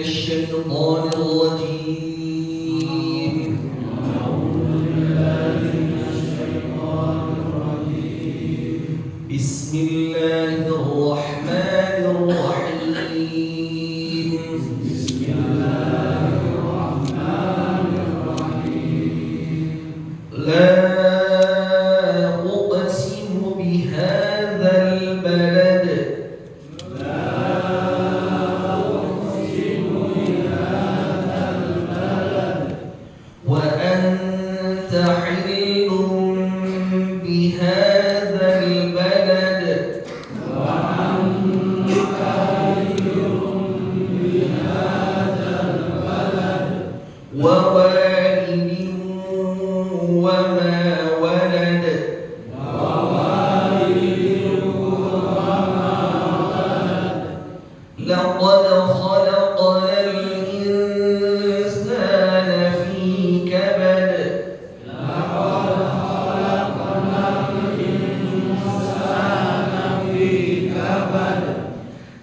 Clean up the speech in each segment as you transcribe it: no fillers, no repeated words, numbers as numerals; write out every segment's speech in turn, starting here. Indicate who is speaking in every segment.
Speaker 1: الشيطان أقسم بهذا البلد وأنت حل بهذا البلد ووالد وما ولد لقد خلقنا الإنسان في كبد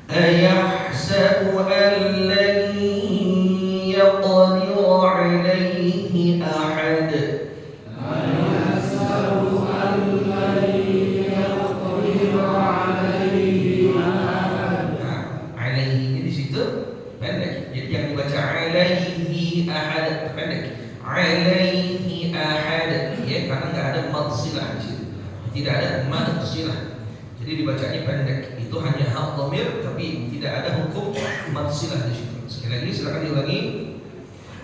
Speaker 1: أيحسب أن لن يقدر عليه أحد alaihi di situ pendek, jadi yang dibaca alaihi ahad pendek, alaihi ahad ya, karena nggak ada maksilah di situ, tidak ada maksilah, jadi dibacanya pendek. Itu hanya hak dhamir, tapi tidak ada hukum maksilah di situ. Sekali lagi silakan diulangi.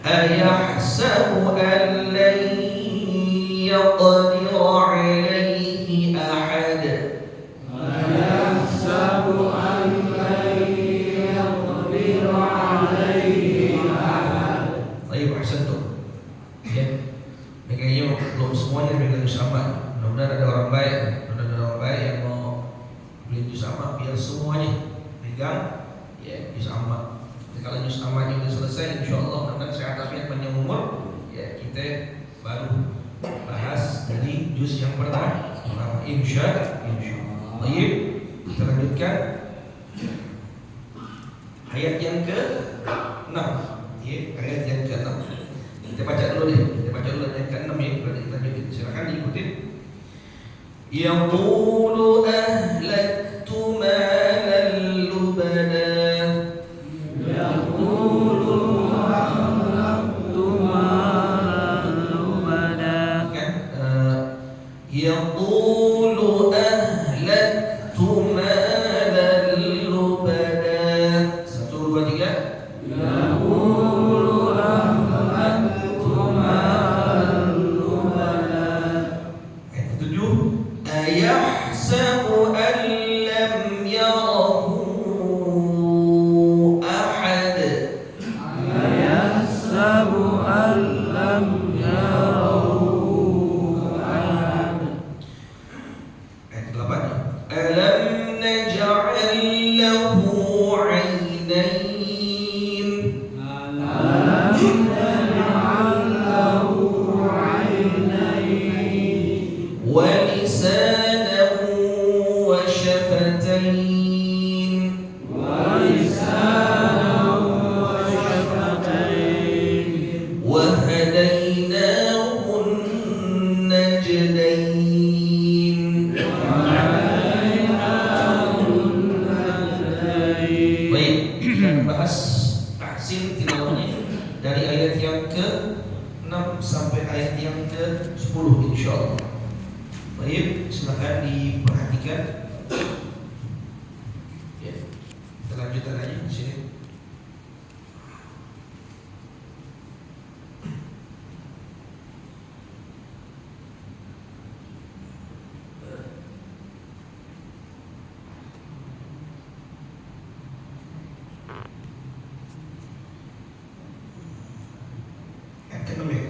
Speaker 1: Ayahsabu an lan yaqdir alaihi ahad. Baik, ahsantum. Ya. Kayaknya belum semuanya megang sama. Mudah-mudahan ada orang baik, yang mau beli juz amma biar semuanya pegang ya juz amma. Kalau juz amma sudah selesai, insyaallah nanti sehat afiat panjang umur ya, kita baru bahas dari juz yang pertama. Insyaallah. Baik, kita lanjutkan ayat yang ke-6 ya, ayat yang ke-6. Kita baca dulu deh, ayat ke-6 ya, berarti kita lanjut. Silakan diikuti. Yaqulu ahlaktu malan lubada. Yaqulu ahlaktu malan lubada. 1, 2, 3. Ayat 7. Ayahsabu an lam yarahu ahad. Ayat 8. Alam naj'al lahu 'aynayn wa lisanan wa shafatayn wa hadaynahu an-najdayn. Baik, kita bahas tahsin tilawahnya dari ayat yang ke-6 sampai ayat yang ke-10 insyaallah. Baik, silakan diperhatikan. Ya, kita lanjutkan aja di sini. Yang ke-6 ya.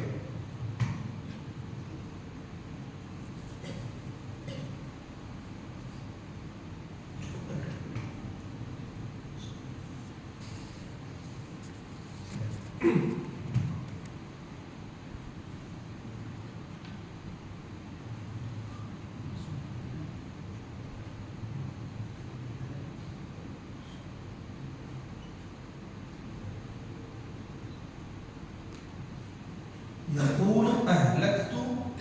Speaker 1: Yaqulu ahlaktu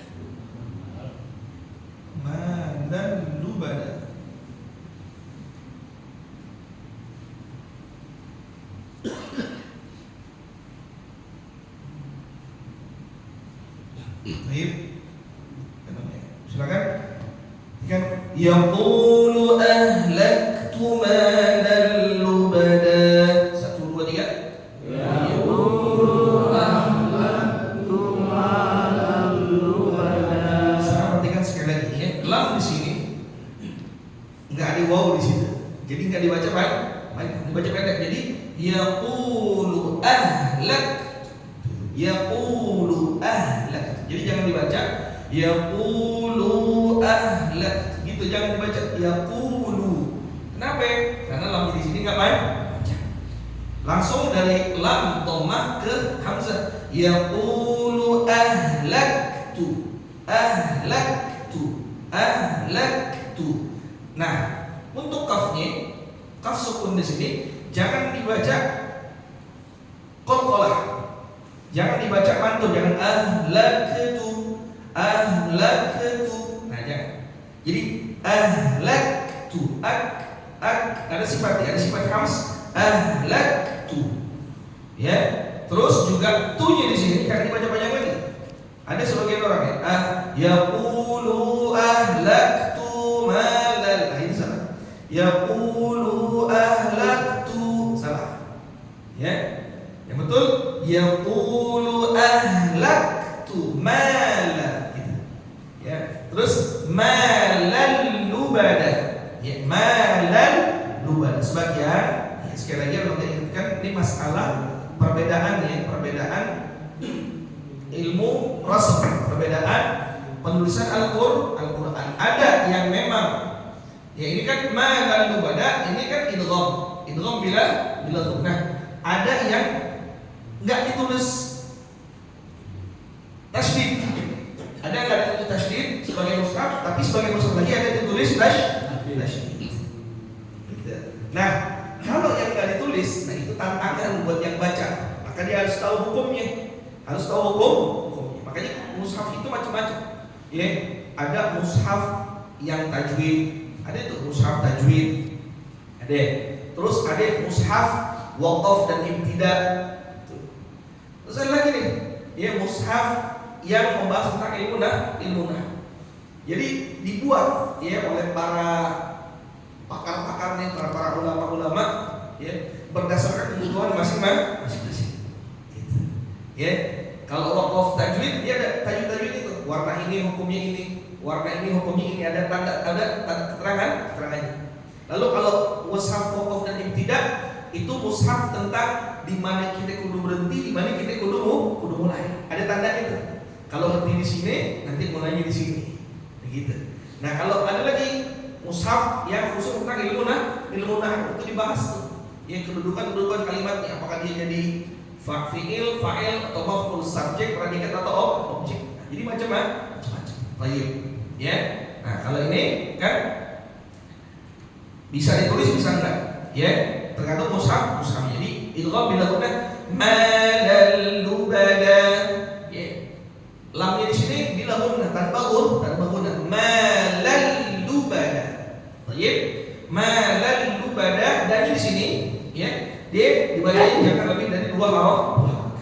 Speaker 1: malan lubada. Baik, Yaqulu ahlaktu malan lubada. 1, 2, 3. Yaqulu ahlaktu malan lubada. Saya perhatikan sekali lagi ya. Lam di sini enggak ada waw di situ. Jadi enggak dibaca baik, dibaca pendek. Jadi yaqulu ahlak. Yaqulu ahlak. Jadi jangan dibaca yaqulu ahlak. Gitu jangan dibaca yaqulu. Kenapa? Karena lam di sini enggak baik. Langsung dari lam dhammah ke hamzah. Yaqulu ahlaktu. Ahlaktu. Ahlaktu. Nah, untuk kafnya, kaf sukun di sini jangan dibaca qalqalah. Jangan dibaca mantul, jangan ahlaktu. Ahlaktu. Nah, jangan. Jadi ahlaktu. Ada sifat khams ahlaktu. Ya. Terus juga tu-nya di sini jangan dibaca panjang lagi. Ada sebagian orang ya, yaqulu ahlaktu malal. Nah, ini salah. Yaqulu ahlaktu, salah. Ya. Yang betul yaqulu ahlaktu malal gitu. Ya. Terus malal lubada. Ya, malal lubada. Sebagian ya, sekali lagi kalau kita ingatkan ini masalah perbedaan ya, perbedaan ilmu rasm, perbedaan penulisan Al-Quran. Ada yang memang ya ini kan malal lubada, ini kan idgham bila nah, ada yang enggak ditulis tasydid. Ada yang enggak ditulis tasydid sebagai mushaf, tapi sebagai mushaf lagi ada ditulis tasydid. Nah, kalau yang enggak ditulis, nah itu tantangan buat yang baca. Maka dia harus tahu hukumnya. Harus tahu hukumnya. Makanya mushaf itu macam-macam. Ya, ada mushaf yang tajwid, ada itu mushaf tajwid. Ada. Terus ada mushaf waqaf dan ibtida. Terus ada lagi nih, ya mushaf yang membahas tentang ilmu nah. Jadi dibuat ya oleh para pakar-pakarnya, para ulama-ulama ya berdasarkan kebutuhan masing-masing. Ya, kalau waqaf tajwid dia ada tajwid itu, warna ini hukumnya ini, warna ini hukumnya ini, ada keterangannya. Lalu kalau mushaf waqaf dan ibtida itu mushaf tentang di mana kita kudu berhenti, di mana kita kudu mulai. Ada tanda itu. Kalau berhenti di sini, nanti mulainya di sini. Begitu. Nah, kalau ada lagi mushaf yang khusus tentang ilmu nah itu dibahas tuh. Yang kedudukan kalimatnya, apakah dia jadi fi'il, fa'il atau maf'ul, subjek, predikat atau objek. Nah, jadi macam-macam. Baik. Ya. Nah, kalau ini kan bisa ditulis bisa enggak? Ya, tergantung mushaf. Jadi idgham bila guna malal lubada. Ya. Lamnya di sini bila guna tanpa guna malal lubada. Baik. Malal lubada, dan di sini ya dia dibacain jangan lebih dari 2 harokat.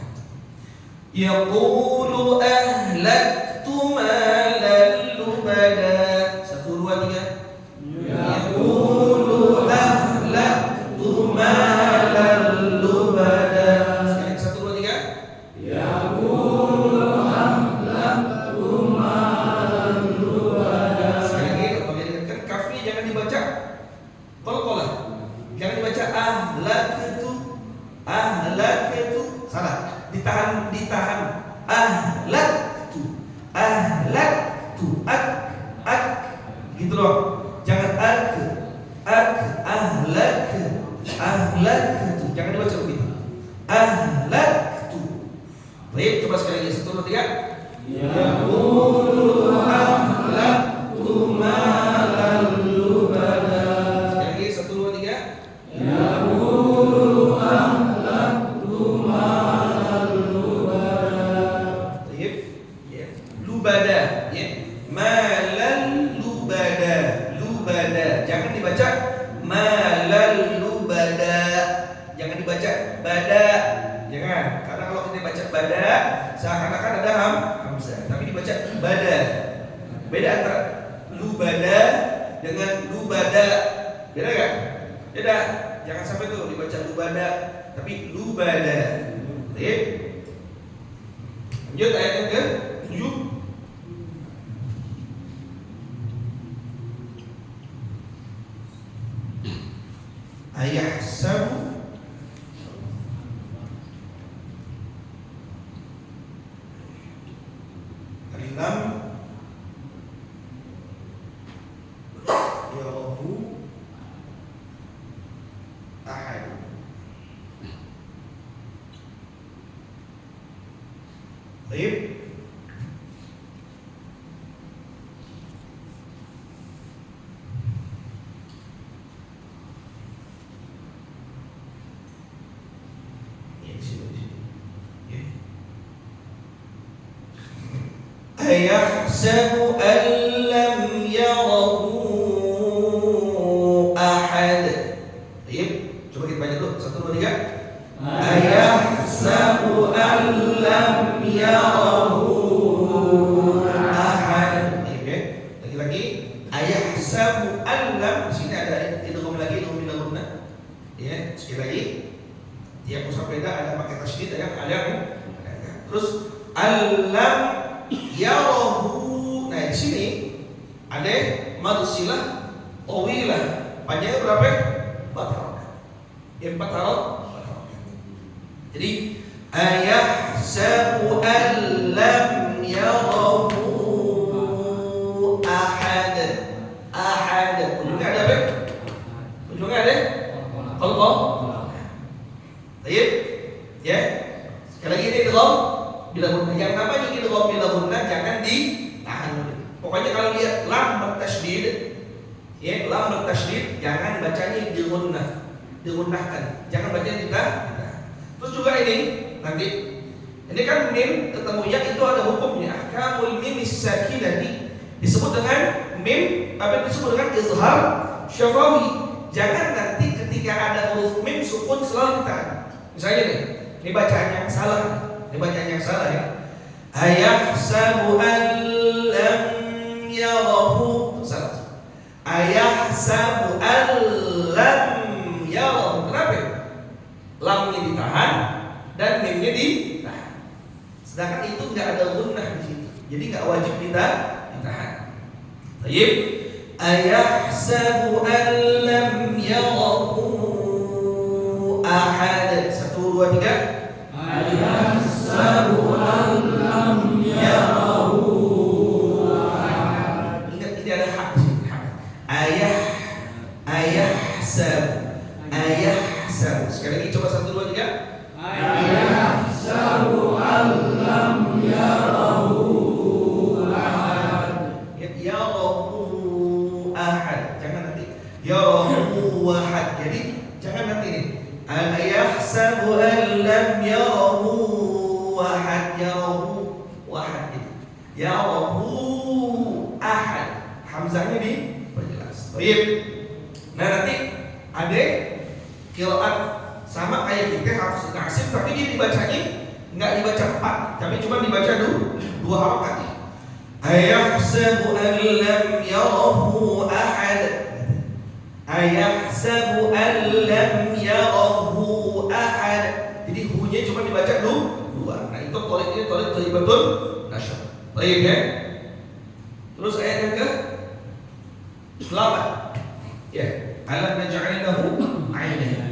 Speaker 1: Yaqulu ahlaktu malal lubada. 1, 2, 3. Yaqulu ahlaktu malal lubada. Sekali 1, 2, 3. Yaqulu ahlaktu malal lubada. Sekali lagi kalau kan kafnya jangan dibaca qalqalah. Jangan dibaca ahlaktu, salah. Ditahan ahlaktu gitu loh. Jangan ahlaktu, jangan dibaca begitu. Ahlaktu. Baik, coba sekali lagi 1, 2, 3. Yaqulu ahlaktu malal lubada. Sekali lagi 1, 2, 3. Yaqulu ahlaktu malal lubada. Baik, ya. Lubada, ya. Malal lubada. Jangan dibaca malal lubada. Jangan dibaca bada. Jangan. Karena kalau kita baca bada seakan-akan ada hamzah, tapi dibaca bada. Beda antara lubada dengan lubada. Beda nggak? Beda. Jangan sampai tuh dibaca lubada, tapi lubada. Baik. Lanjut ayat yang ke-7. Ayahsabu lam yarahu ahad. Baik. Ayahsabu an lam yarahu ahad. Baik, coba kita baca dulu 1, 2, 3. Ayahsabu an lam yarahu ahad. Baik, lagi-lagi ayahsabu an lam, di sini ada idgham lagi idgham min al-gunna. Ya, sekali lagi. Tiap musafir ada pakai tasydid ya, ada. Terus al-lam yarahu. Nah, di sini ada mad silah tawilah. Panjangnya berapa? 4 harokat. 4 harokat. Jadi ayahsabu an lam yarahu ahad. Ahad. Ujungnya ada apa? Ujungnya ada qalqah. Baik. Ya. Sekali lagi ini idgham bila gunna. Yang namanya idgham bila gunna jangan ditahan. Pokoknya kalau lihat lam bertasydid, ya lam bertasydid jangan bacanya digunnahkan. Jangan bacanya ditahan. Terus juga ini nanti ini kan mim ketemu ya, itu ada hukumnya. Ahkamul mim as-sakinati disebut dengan mim, tapi disebut dengan izhar syafawi. Jangan nanti ketika ada huruf mim sukun selalu ditahan. Misalnya nih, ini bacaan yang salah. Ini bacaan yang salah ya. Ayahsabu an lam yarahu. Salah. Ayahsabu an lam yarahu. Kenapa? Lamnya ditahan dan mimnya ditahan. Sedangkan itu nggak ada gunnah di situ. Jadi nggak wajib ditahan. Baik. Ayahsabu an lam yarahu ahad. 1, 2, 3. Ayahsabu an lam yarahu ahad. Ingat ini ada hak di sini. Ayahsabu. Sekali lagi coba 1, 2, 3. Ayahsabu an lam yarahu ahad. Yarahu ahad. Jangan nanti yarahu ahad. Jadi jangan nanti ini. Ayahsabu an lam yarahu ahad. Yarahu ahad. Yarahu ahad. Hamzahnya diperjelas. Baik. Nah, nanti ada qiraat sama kayak kita hafs nasib, tapi dia dibacanya enggak dibaca 4, tapi cuma dibaca 2 harokat. Ayahsabu an lam yarahu ahad. Ayahsabu an lam yarahu ahad. Jadi hu-nya cuma dibaca 2. Nah, itu toliknya tolik thayyibatun nasyr. Baik ya. Terus ayat yang ke-8. Ya, alam naj'alahu 'ainain.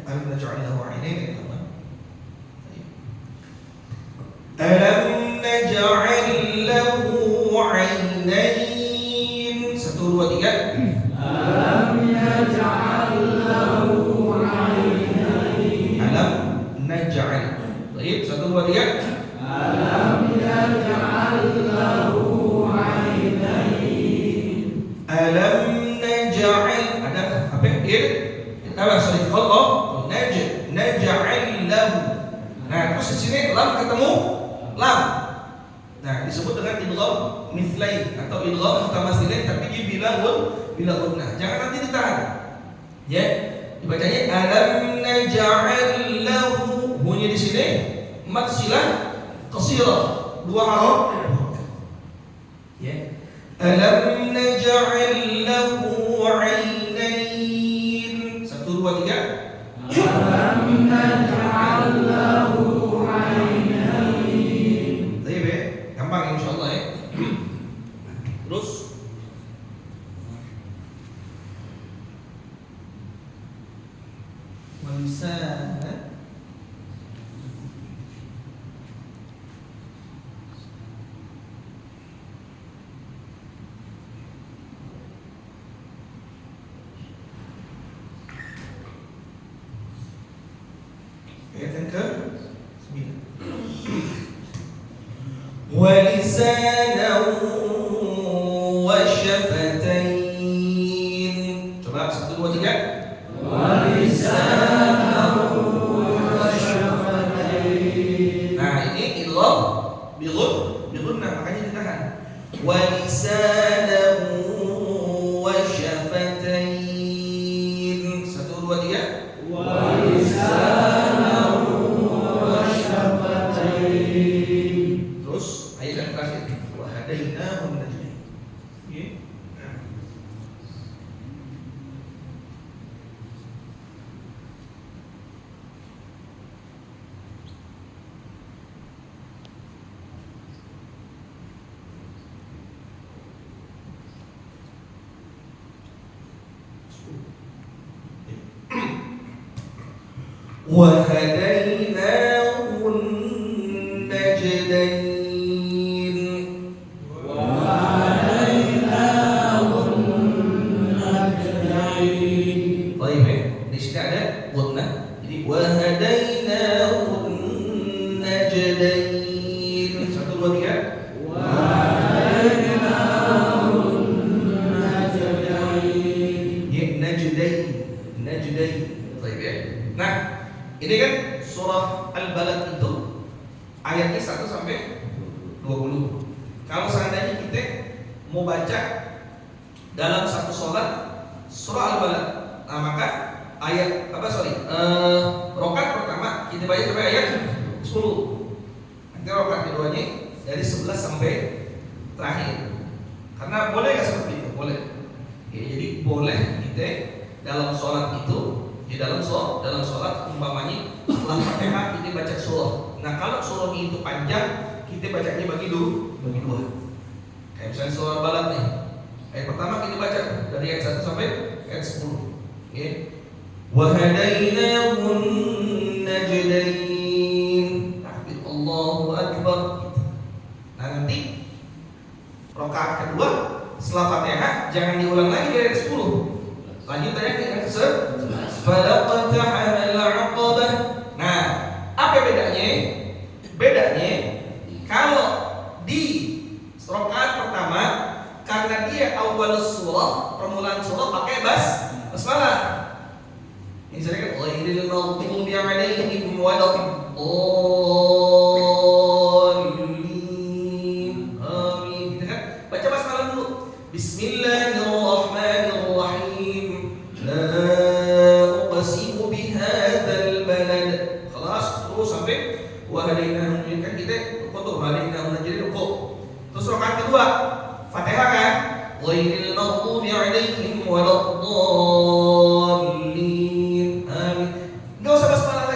Speaker 1: Alam naj'alahu 'ainain. Alam naj'al lahu 'ainain. 1, 2, 3. Alam naj'al lahu 'ainain. Alam naj'al. Baik, 1, 2, 3. Alam naj'al lahu 'ainain. Alam naj'al, ada apa ya? Sorry, kalau naj'al lahu. Nah, terus di sini lam ketemu lam. Nah, disebut dengan idgham mithlain atau idgham mutamathilain, tapi dia bila gunnah. Jangan nanti ditahan. Ya. Dibacanya alam naj'al lahu. Bunyi di sini mad silah qasirah, dua huruf. Ya. Alam naj'al lahu 'ainain. 1 2 3. Alam naj'al lahu 'ainain. Baik ya. Gampang insyaallah ya. Terus walisana ayat yang ke-9 walisanan wa syafatain. Coba 1 2 3. Walisanan wa syafatain. Nah, ini idgham bigunnah, makanya ditahan. Walisanan wa syafatain. 1 2 3. Walisanan wa syafatain. Terus ayat yang terakhir, wa hadainahum najdain. Nggih. Wa hadainahum najdain. Baik, di sini ada gunnah. Jadi wa hadainahum najdain. 1 2 3. Wa hadainahum najdain. Ya, najdain. Baik ya. Nah, ini kan surah Al-Balad itu ayatnya 1 sampai 20. Kalau seandainya kita mau baca dalam satu sholat surah Al-Balad, nah maka ayat rokat pertama kita baca sampai ayat 10. Nanti rokat keduanya dari 11 sampai terakhir. Karena boleh nggak seperti itu? Boleh. Ya, jadi boleh kita dalam sholat itu, di dalam sholat umpamanya setelah Fatihah kita baca surah. Nah, kalau surahnya itu panjang, kita bacanya bagi dua. Kayak misalnya surah Al-Balad nih. Ayat pertama kita baca dari ayat 1 sampai ayat 10. Ya. Wa hadainahum najdain. Takbir Allahu Akbar. Nah, nanti rakaat kedua setelah Fatihah jangan diulang lagi dari ayat 10. Lanjut ayat yang ke-11. Falaqtahamal 'aqabah. Nah, apa bedanya? Bedanya kalau di rakaat pertama karena dia awal surah, permulaan surah pakai basmalah. Ini saya kan ghairil maghdubi 'alaihim waladdallin. Amin. Kita kan baca basmalah dulu. Bismillahirrahmanirrahim. La uqsimu bihadzal balad. Kelas terus sampai wa hadainahum kan kita foto hadainahum najdain rukuk. Terus rakaat kedua Fatihah kan? Ghairil maghdubi 'alaihim waladdallin. Amin. Enggak usah basmalah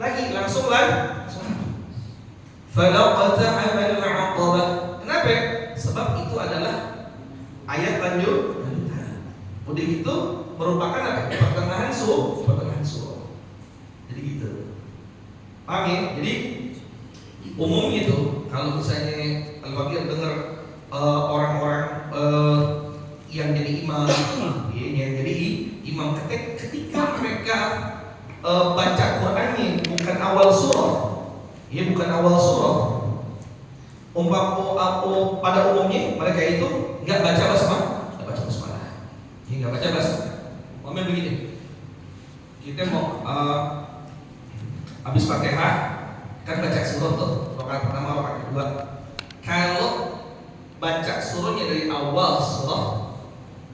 Speaker 1: lagi. Langsung falaqtahamal 'aqabah. Kenapa? Sebab itu adalah ayat lanjutan. Udah gitu merupakan apa? Pertengahan surah. Jadi gitu. Paham ya? Jadi umumnya itu kalau misalnya Al-Fakir dengar orang-orang yang jadi imam, yang jadi imam ketika mereka baca Qur'annya bukan awal surah, Ia bukan awal surah. Pada umumnya mereka itu nggak baca basmalah, nggak baca basmalah. Umpamanya begini, kita mau habis Fatihah kan baca surah tuh, rakaat pertama, rakaat kedua. Kalau baca surahnya dari awal surah,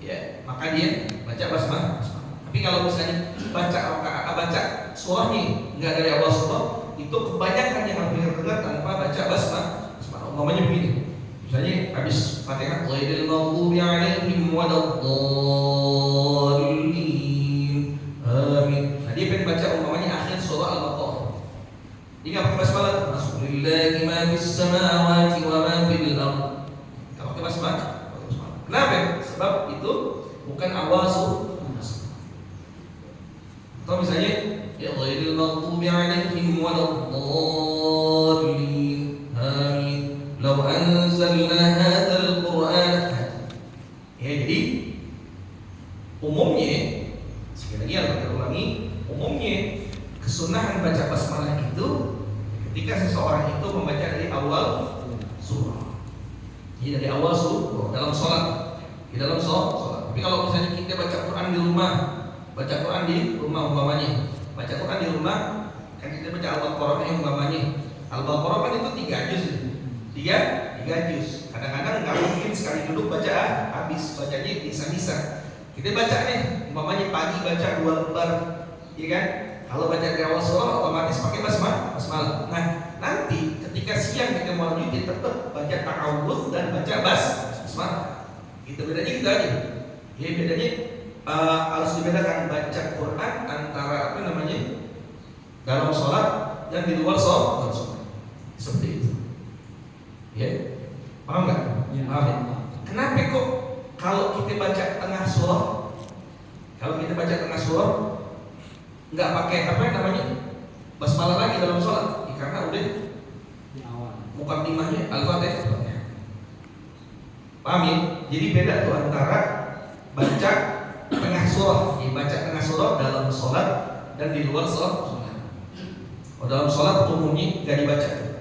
Speaker 1: ya maka dia baca basmalah. Tapi kalau misalnya baca surahnya nggak dari awal surah, itu kebanyakan yang hampir dengar tanpa baca basmalah. Umpamanya begini, misalnya habis Fatihah, ghairil maghdubi 'alaihim waladdallin, amin. Nah, dia pengen baca umpamanya akhir surah Al-Baqarah. Dia nggak pakai basmalah. Bismillahi ma fis samawati wa ma fil ardh. Kalau pakai basmalah. Kenapa? Sebab itu bukan awal surah. Atau misalnya ya ghairil maghdubi 'alaihim waladdallin, amin. Lau anzalna hadzal Qur'an. Ya, jadi umumnya, sekali lagi kita ulangi, umumnya kesunahan baca basmalah itu ketika seseorang itu membaca dari awal surah. Jadi dari awal surah dalam sholat, di dalam sholat. Tapi kalau misalnya kita baca Quran di rumah, umpamanya, baca Quran di rumah, kan kita baca Al-Baqarah yang umpamanya. Al-Baqarah kan itu 3 juz. 3 juz. Kadang-kadang nggak mungkin sekali duduk baca habis, bacanya bisa-bisa. Kita baca nih, umpamanya pagi baca 2 lembar, ya kan? Kalau baca dari awal surah otomatis pakai basmalah. Nah, nanti ketika siang kita mau lanjutin tetap baca ta'awudz dan baca basmalah. Itu bedanya gitu aja. Ya bedanya harus dibedakan baca Quran antara dalam sholat dan di luar sholat. Seperti itu. Ya, paham nggak?
Speaker 2: Ya.
Speaker 1: Paham ya? Kenapa kok kalau kita baca tengah surah, nggak pakai basmalah lagi dalam sholat? Ya, karena udah
Speaker 2: Di awal.
Speaker 1: mukaddimahnya Al-Fatihah. Paham ya? Jadi beda tuh antara baca tengah surah, baca tengah surah dalam sholat dan di luar sholat. Dalam sholat umumnya nggak dibaca.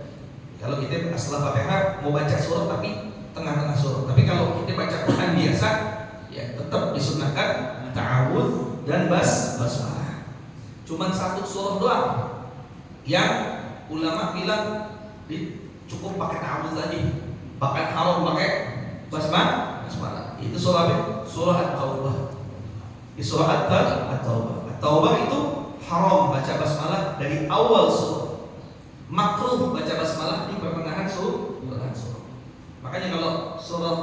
Speaker 1: Kalau kita setelah Fatihah mau baca surah tapi tengah-tengah surah. Tapi kalau kita baca Quran biasa, ya tetap disunahkan ta'awudz dan basmalah. Cuman 1 surah doang yang ulama bilang cukup pakai ta'awudz aja. Bahkan haram pakai basmalah. Itu surah At-Taubah. Di surah At-Taubah. At-Taubah itu haram baca basmalah dari awal surah. Makruh baca basmalah di pertengahan surah. Makanya kalau surah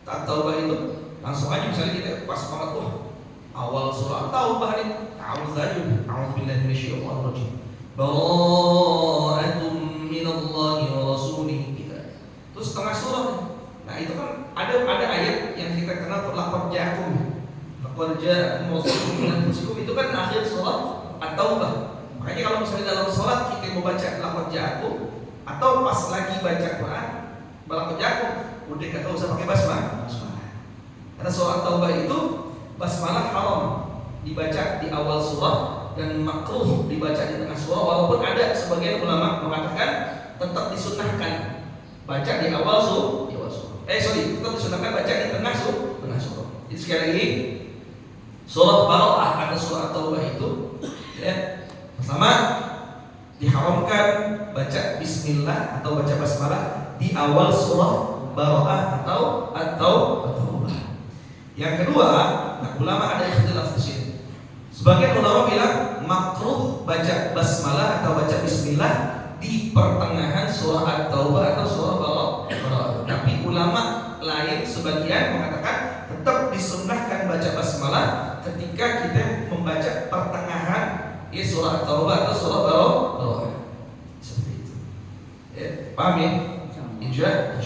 Speaker 1: At-Taubah itu langsung aja misalnya kita pas banget awal surah At-Taubah nih, a'udzubillahi minasyaitonir rajim. Bara'atun minallahi wa rasulih kita. Terus setengah surah nih. Nah, itu kan ada ayat yang kita kenal laqad ja'akum. Laqad ja'akum rasulun min anfusikum, itu kan akhir surah At-Taubah. Makanya kalau misalnya dalam sholat kita mau baca laqad ja'akum atau pas lagi baca Quran laqad ja'akum, udah nggak usah pakai basmalah. Karena surah Taubah itu basmalah haram dibaca di awal surah dan makruh dibaca di tengah surah. Walaupun ada sebagian ulama mengatakan tetap disunahkan baca di awal surah. Tetap disunahkan baca di tengah surah. Jadi sekali lagi, surah Bara'ah atau surah Taubah itu, ya, pertama diharamkan baca bismillah atau baca basmalah di awal surah Bara'ah atau Taubah. Yang kedua, ulama ada ikhtilaf di sini. Sebagian ulama bilang makruh baca basmalah atau baca bismillah di pertengahan surah At-Taubah atau surah Bara'ah. Tapi ulama lain sebagian mengatakan tetap disunnahkan baca basmalah ketika kita membaca pertengahan surah At-Taubah atau surah Bara'ah. Seperti itu. Ya, paham ya? Insyaallah.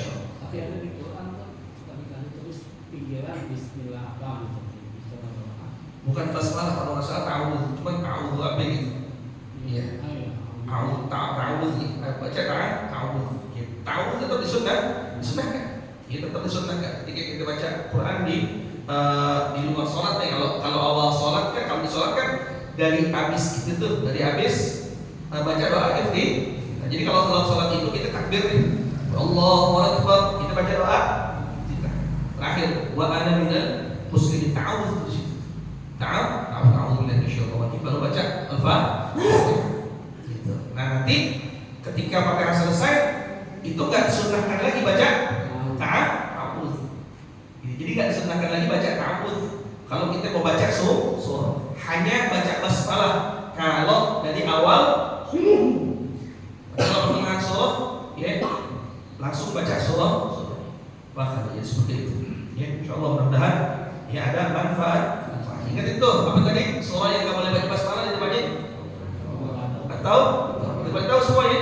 Speaker 2: Tapi ada di Quran tuh kali-kali terus pikiran bismillah apa gitu.
Speaker 1: Bukan basmalah kalau nggak salah ta'awudz, cuma ta'awudz apa gitu. Iya. Ta'awudz nih, baca ta'awudz. Ta'awudz tetap disunahkan. Ya tetap disunahkan. Ketika kita baca Quran di luar sholat nih, kalau awal sholat kan, kalau di sholat kan dari habis gitu tuh, dari habis baca doa Nah, jadi kalau dalam sholat itu kita takbir nih, Allahu Akbar, kita baca doa, kita terakhir wa ana minal muslimin, ta'awudz di situ. Ta'awudz billahi minasyaitonir rajim, baru baca al-Fatihah. Gitu. Nah, nanti ketika Fatihah selesai, itu nggak disunahkan lagi baca ta'awudz. Jadi nggak disunahkan lagi baca ta'awudz. Kalau kita mau baca surah, hanya baca basmalah. Kalau dari awal, kalau pertengahan surah, ya langsung baca surah. Bahkan ya seperti itu. Ya, insyaallah mudah-mudahan ya ada manfaat. Ingat itu apa tadi? Surah yang nggak boleh baca basmalah itu baca atau kita tahu semua ya?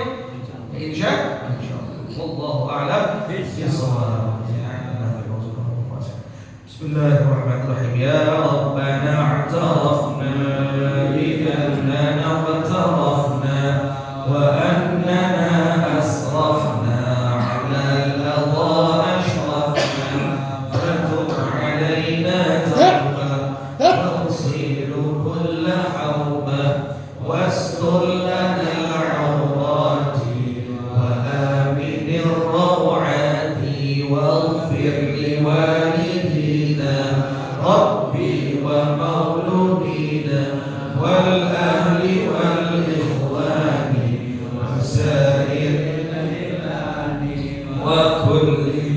Speaker 1: Insyaallah. Wallahu a'lam bishawab. Bismillahirrahmanirrahim. Ya Rabbana a'tarafna bi annana qtarafna wa annana asrafna 'ala al-adha ashrafna fatub 'alaina tawbah واغسل كل حوبة واستر لنا العورات وآمن الروعات واغفر لوالدينا ربي ومولودينا والأهل والإخوان وسائر وكل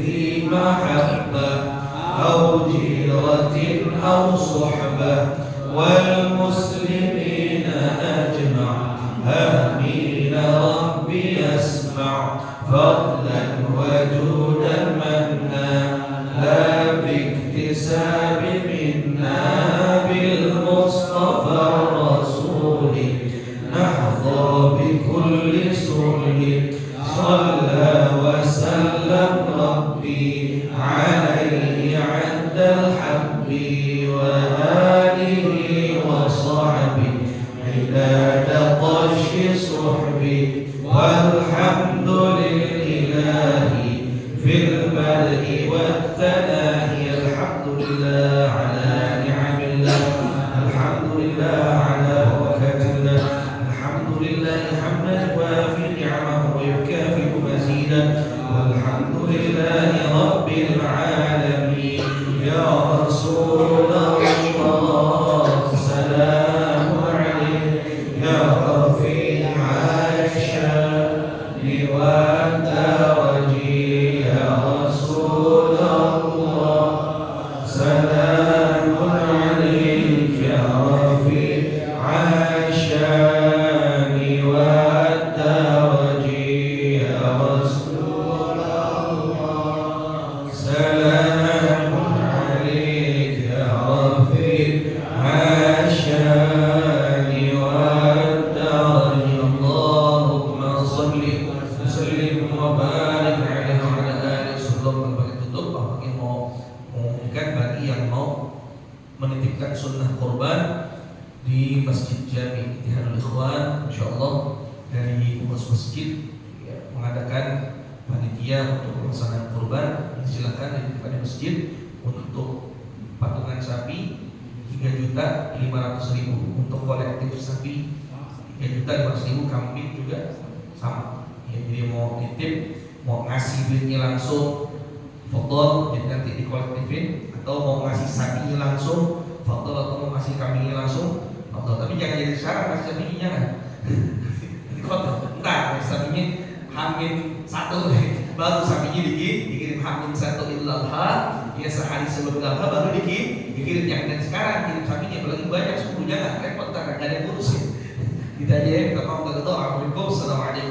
Speaker 1: ذي محبة أو جيرة أو صحبة والمسلمين أجمع آمين ربي اسمع فضلا وجودا منا لا باكتساب منا بالمصطفى الرسول نحظى بكل سهل صلى وسلم ربي عليه عد الحب وآله وصحبه عداد طش صحبه والحمد لله في البدء والثناء الحمد لله على نعم الله الحمد لله على بركات الله الحمد لله حمدا يوافي نعمه ويكافئ مزيدا والحمد لله رب العالمين يا رسول الله سلام عليك يا رفيع الشان والدرج يا رسول الله سلام عليك يا رفيع الشان والدرج يا رسول الله سلام عليك يا رفيع الشان والدرج اللهم صل وسلم وبارك عليه وعلى آله sebelum tutup apa yang mau mengumumkan bagi yang mau menitipkan sunnah kurban di Masjid Jami Ittihadul Ikhwan, insyaallah dari pengurus masjid ya, mengadakan panitia untuk pelaksanaan kurban. Silakan dititipkan di masjid untuk patungan sapi 3.500.000, untuk kolektif sapi 3.500.000, kambing juga sama. Ya, jadi mau nitip, mau ngasih duitnya langsung, fotol, jadi nanti dikolektifin, atau mau ngasih sapinya langsung, fotol, atau mau ngasih kambingnya langsung, fotol. Tapi jangan jadi syarat ngasih sapinya, jangan. Di fotol, entar sapinya hamil 1, baru sapinya dikirim hamil 1 Idul Adha, ya sehari sebelum Idul Adha baru dikirim. Jangan dari sekarang kirim sapinya, apalagi banyak suku, jangan repot, nggak ada yang ngurusin. Kita aja ya, kita mau berdoa. Assalamualaikum.